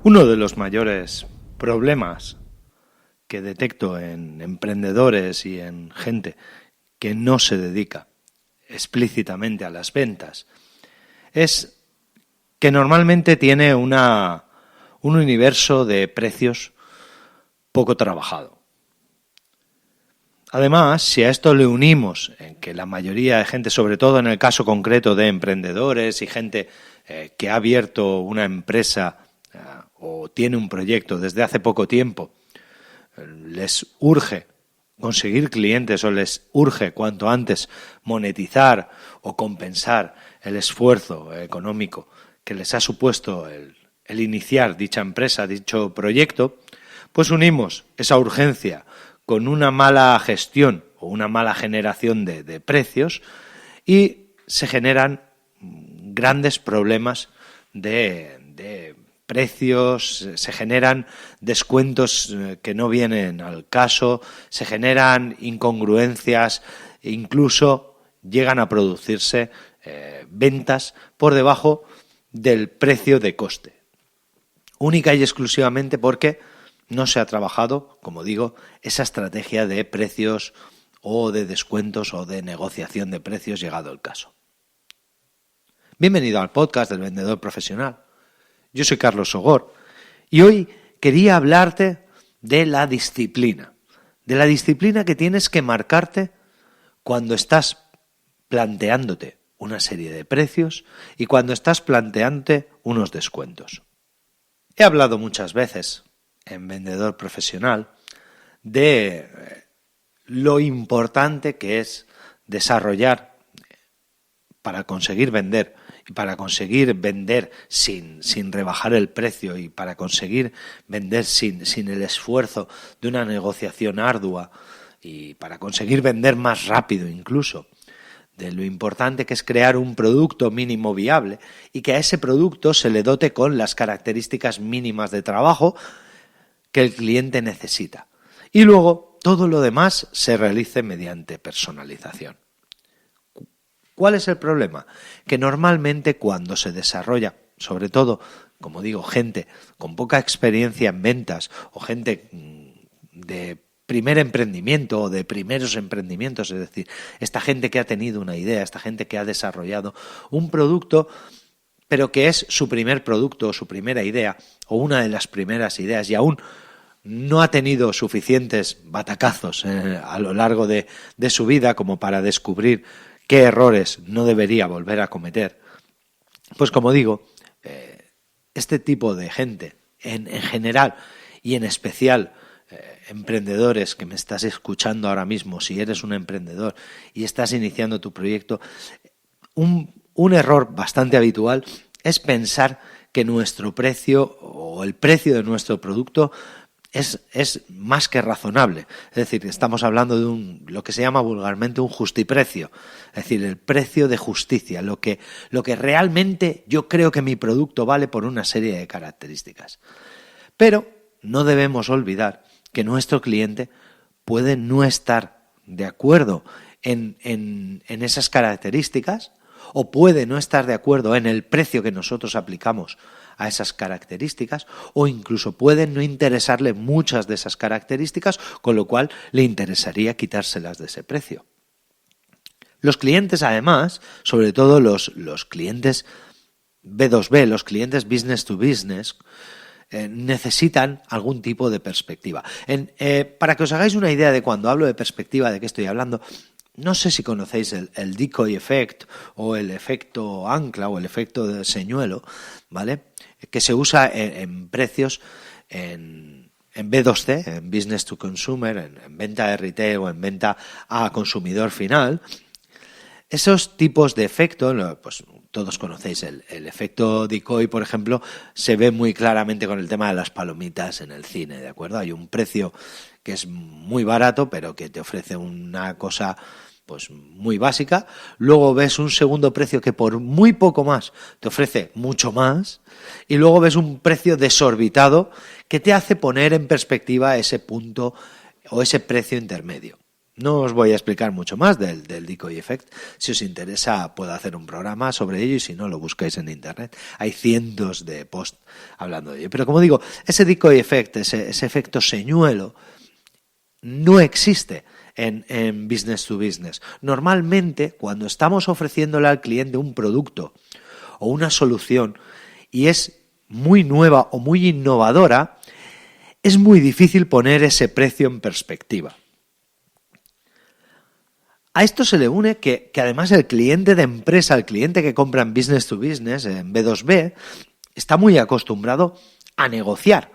Uno de los mayores problemas que detecto en emprendedores y en gente que no se dedica explícitamente a las ventas es que normalmente tiene un universo de precios poco trabajado. Además, si a esto le unimos en que la mayoría de gente, sobre todo en el caso concreto de emprendedores y gente que ha abierto una empresa o tiene un proyecto desde hace poco tiempo, les urge conseguir clientes o les urge cuanto antes monetizar o compensar el esfuerzo económico que les ha supuesto el iniciar dicha empresa, dicho proyecto, pues unimos esa urgencia con una mala gestión o una mala generación de precios y se generan grandes problemas de precios, se generan descuentos que no vienen al caso, se generan incongruencias, incluso llegan a producirse ventas por debajo del precio de coste. Única y exclusivamente porque no se ha trabajado, como digo, esa estrategia de precios o de descuentos o de negociación de precios llegado el caso. Bienvenido al podcast del vendedor profesional. Yo soy Carlos Sogor y hoy quería hablarte de la disciplina que tienes que marcarte cuando estás planteándote una serie de precios y cuando estás planteándote unos descuentos. He hablado muchas veces en Vendedor Profesional de lo importante que es desarrollar para conseguir vender y para conseguir vender sin rebajar el precio y para conseguir vender sin el esfuerzo de una negociación ardua y para conseguir vender más rápido incluso, de lo importante que es crear un producto mínimo viable y que a ese producto se le dote con las características mínimas de trabajo que el cliente necesita. Y luego todo lo demás se realice mediante personalización. ¿Cuál es el problema? Que normalmente cuando se desarrolla, sobre todo, como digo, gente con poca experiencia en ventas o gente de primer emprendimiento o de primeros emprendimientos, es decir, esta gente que ha tenido una idea, esta gente que ha desarrollado un producto, pero que es su primer producto o su primera idea o una de las primeras ideas y aún no ha tenido suficientes batacazos a lo largo de su vida como para descubrir qué errores no debería volver a cometer. Pues como digo, este tipo de gente, en general y en especial emprendedores que me estás escuchando ahora mismo, si eres un emprendedor y estás iniciando tu proyecto, un error bastante habitual es pensar que nuestro precio o el precio de nuestro producto es más que razonable. Es decir, estamos hablando de lo que se llama vulgarmente un justiprecio, es decir, el precio de justicia, lo que realmente yo creo que mi producto vale por una serie de características. Pero no debemos olvidar que nuestro cliente puede no estar de acuerdo en esas características o puede no estar de acuerdo en el precio que nosotros aplicamos a esas características o incluso puede no interesarle muchas de esas características, con lo cual le interesaría quitárselas de ese precio. Los clientes, además, sobre todo los clientes B2B, los clientes business to business, necesitan algún tipo de perspectiva. Para que os hagáis una idea de cuando hablo de perspectiva, de qué estoy hablando, no sé si conocéis el decoy effect o el efecto ancla o el efecto de señuelo, ¿vale? Que se usa en precios en B2C, en business to consumer, en venta de retail o en venta a consumidor final. Esos tipos de efecto, pues todos conocéis el efecto decoy, por ejemplo, se ve muy claramente con el tema de las palomitas en el cine, ¿de acuerdo? Hay un precio que es muy barato, pero que te ofrece una cosa pues muy básica. Luego ves un segundo precio que por muy poco más te ofrece mucho más. Y luego ves un precio desorbitado que te hace poner en perspectiva ese punto o ese precio intermedio. No os voy a explicar mucho más del decoy effect. Si os interesa, puedo hacer un programa sobre ello y si no, lo buscáis en internet. Hay cientos de posts hablando de ello. Pero como digo, ese decoy effect, ese efecto señuelo, no existe en business to business. Normalmente, cuando estamos ofreciéndole al cliente un producto o una solución y es muy nueva o muy innovadora, es muy difícil poner ese precio en perspectiva. A esto se le une que además el cliente de empresa, el cliente que compra en business to business, en B2B, está muy acostumbrado a negociar.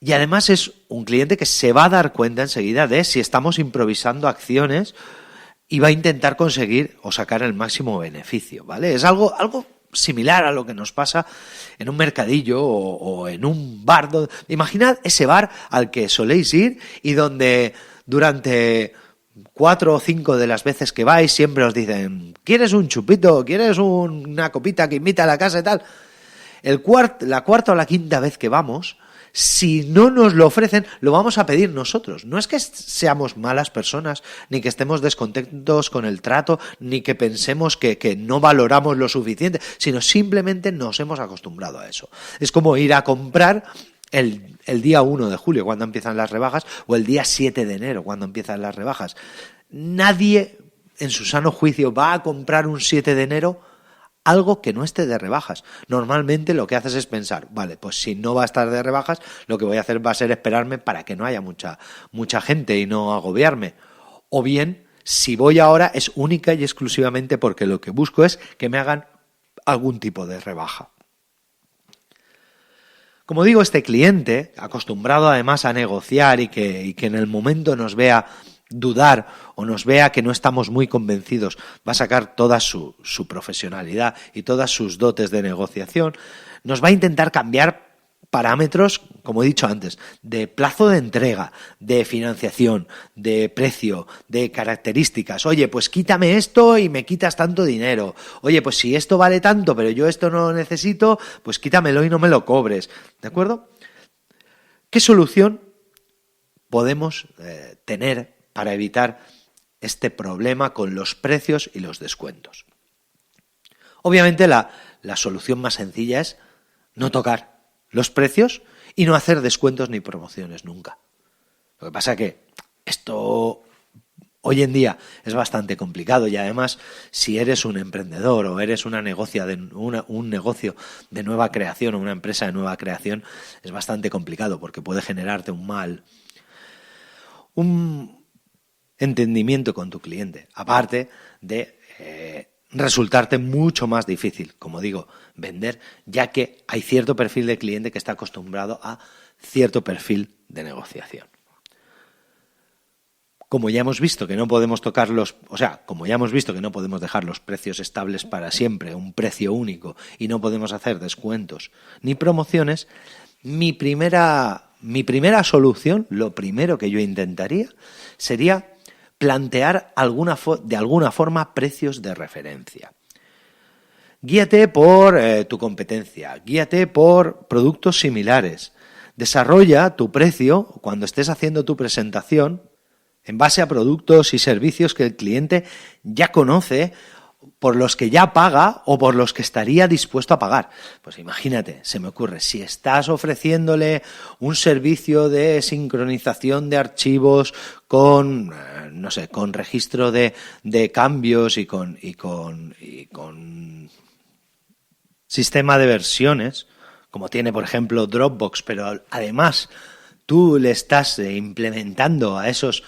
Y además es un cliente que se va a dar cuenta enseguida de si estamos improvisando acciones y va a intentar conseguir o sacar el máximo beneficio, ¿vale? Es algo similar a lo que nos pasa en un mercadillo o en un bar. Imaginad ese bar al que soléis ir y donde durante 4 o 5 de las veces que vais siempre os dicen: ¿quieres un chupito? ¿Quieres una copita que invita a la casa y tal? La cuarta o la quinta vez que vamos, si no nos lo ofrecen, lo vamos a pedir nosotros. No es que seamos malas personas, ni que estemos descontentos con el trato, ni que pensemos que no valoramos lo suficiente, sino simplemente nos hemos acostumbrado a eso. Es como ir a comprar el día 1 de julio, cuando empiezan las rebajas, o el día 7 de enero, cuando empiezan las rebajas. Nadie en su sano juicio va a comprar un 7 de enero algo que no esté de rebajas. Normalmente lo que haces es pensar, vale, pues si no va a estar de rebajas, lo que voy a hacer va a ser esperarme para que no haya mucha gente y no agobiarme. O bien, si voy ahora, es única y exclusivamente porque lo que busco es que me hagan algún tipo de rebaja. Como digo, este cliente, acostumbrado además a negociar y que en el momento nos vea dudar o nos vea que no estamos muy convencidos, va a sacar toda su profesionalidad y todas sus dotes de negociación, nos va a intentar cambiar parámetros, como he dicho antes, de plazo de entrega, de financiación, de precio, de características. Oye, pues quítame esto y me quitas tanto dinero. Oye, pues si esto vale tanto, pero yo esto no lo necesito, pues quítamelo y no me lo cobres. ¿De acuerdo? ¿Qué solución podemos tener para evitar este problema con los precios y los descuentos? Obviamente la solución más sencilla es no tocar los precios y no hacer descuentos ni promociones nunca. Lo que pasa es que esto hoy en día es bastante complicado y además si eres un emprendedor o eres un negocio de nueva creación o una empresa de nueva creación, es bastante complicado porque puede generarte un entendimiento con tu cliente, aparte de resultarte mucho más difícil, como digo, vender, ya que hay cierto perfil de cliente que está acostumbrado a cierto perfil de negociación. Como ya hemos visto que no podemos que no podemos dejar los precios estables para siempre, un precio único, y no podemos hacer descuentos ni promociones, mi primera solución, lo primero que yo intentaría, sería plantear de alguna forma precios de referencia. Guíate por tu competencia, guíate por productos similares. Desarrolla tu precio cuando estés haciendo tu presentación en base a productos y servicios que el cliente ya conoce, por los que ya paga o por los que estaría dispuesto a pagar. Pues imagínate, se me ocurre, si estás ofreciéndole un servicio de sincronización de archivos con registro de cambios y con sistema de versiones, como tiene por ejemplo Dropbox, pero además tú le estás implementando a esos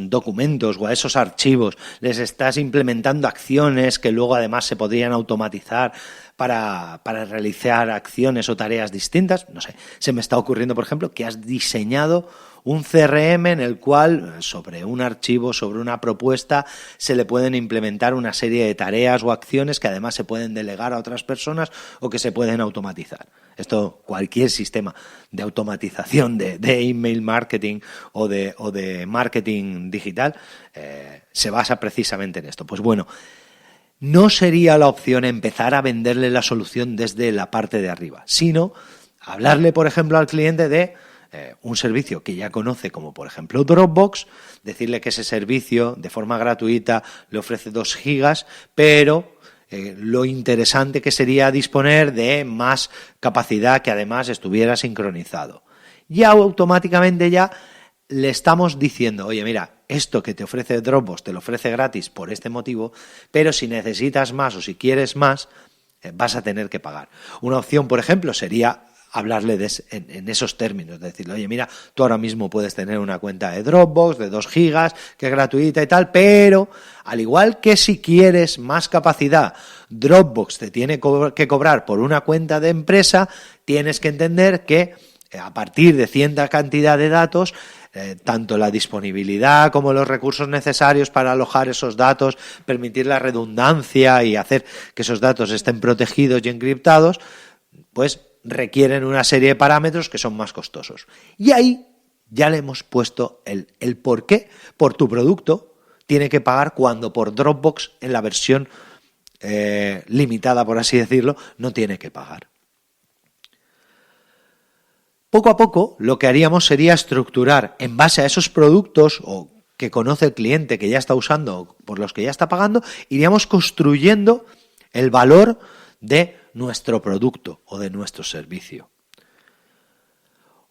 documentos o a esos archivos, les estás implementando acciones que luego además se podrían automatizar para realizar acciones o tareas distintas. No sé, se me está ocurriendo, por ejemplo, que has diseñado un CRM en el cual sobre un archivo, sobre una propuesta, se le pueden implementar una serie de tareas o acciones que además se pueden delegar a otras personas o que se pueden automatizar. Esto, cualquier sistema de automatización de email marketing o de marketing digital se basa precisamente en esto. Pues bueno, no sería la opción empezar a venderle la solución desde la parte de arriba, sino hablarle, por ejemplo, al cliente de un servicio que ya conoce, como por ejemplo Dropbox, decirle que ese servicio de forma gratuita le ofrece 2 gigas, pero lo interesante que sería disponer de más capacidad que además estuviera sincronizado. Ya automáticamente ya le estamos diciendo, oye, mira, esto que te ofrece Dropbox te lo ofrece gratis por este motivo, pero si necesitas más o si quieres más, vas a tener que pagar. Una opción, por ejemplo, sería hablarle en esos términos, decirle, oye, mira, tú ahora mismo puedes tener una cuenta de Dropbox de 2 gigas, que es gratuita y tal, pero al igual que si quieres más capacidad, Dropbox te tiene que cobrar por una cuenta de empresa, tienes que entender que a partir de cierta cantidad de datos, tanto la disponibilidad como los recursos necesarios para alojar esos datos, permitir la redundancia y hacer que esos datos estén protegidos y encriptados, pues requieren una serie de parámetros que son más costosos. Y ahí ya le hemos puesto el por qué por tu producto tiene que pagar cuando por Dropbox en la versión limitada, por así decirlo, no tiene que pagar. Poco a poco lo que haríamos sería estructurar en base a esos productos o que conoce el cliente que ya está usando o por los que ya está pagando, iríamos construyendo el valor de nuestro producto o de nuestro servicio.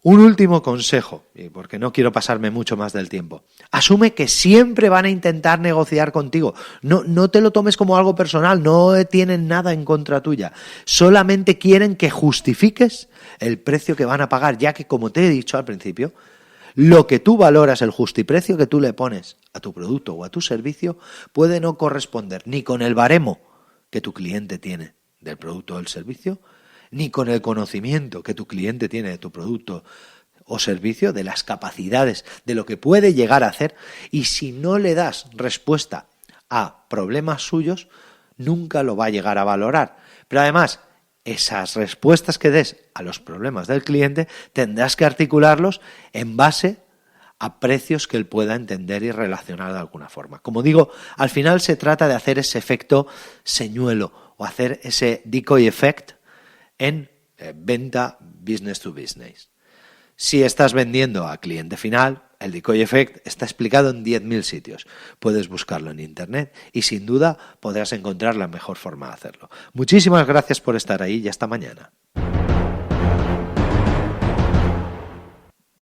Un último consejo, y porque no quiero pasarme mucho más del tiempo. Asume que siempre van a intentar negociar contigo. No te lo tomes como algo personal, no tienen nada en contra tuya. Solamente quieren que justifiques el precio que van a pagar, ya que, como te he dicho al principio, lo que tú valoras, el justiprecio que tú le pones a tu producto o a tu servicio, puede no corresponder ni con el baremo que tu cliente tiene del producto o del servicio, ni con el conocimiento que tu cliente tiene de tu producto o servicio, de las capacidades, de lo que puede llegar a hacer, y si no le das respuesta a problemas suyos, nunca lo va a llegar a valorar. Pero además, esas respuestas que des a los problemas del cliente, tendrás que articularlos en base a precios que él pueda entender y relacionar de alguna forma. Como digo, al final se trata de hacer ese efecto señuelo o hacer ese decoy effect en venta business to business. Si estás vendiendo a cliente final, el decoy effect está explicado en 10.000 sitios. Puedes buscarlo en internet y sin duda podrás encontrar la mejor forma de hacerlo. Muchísimas gracias por estar ahí y hasta mañana.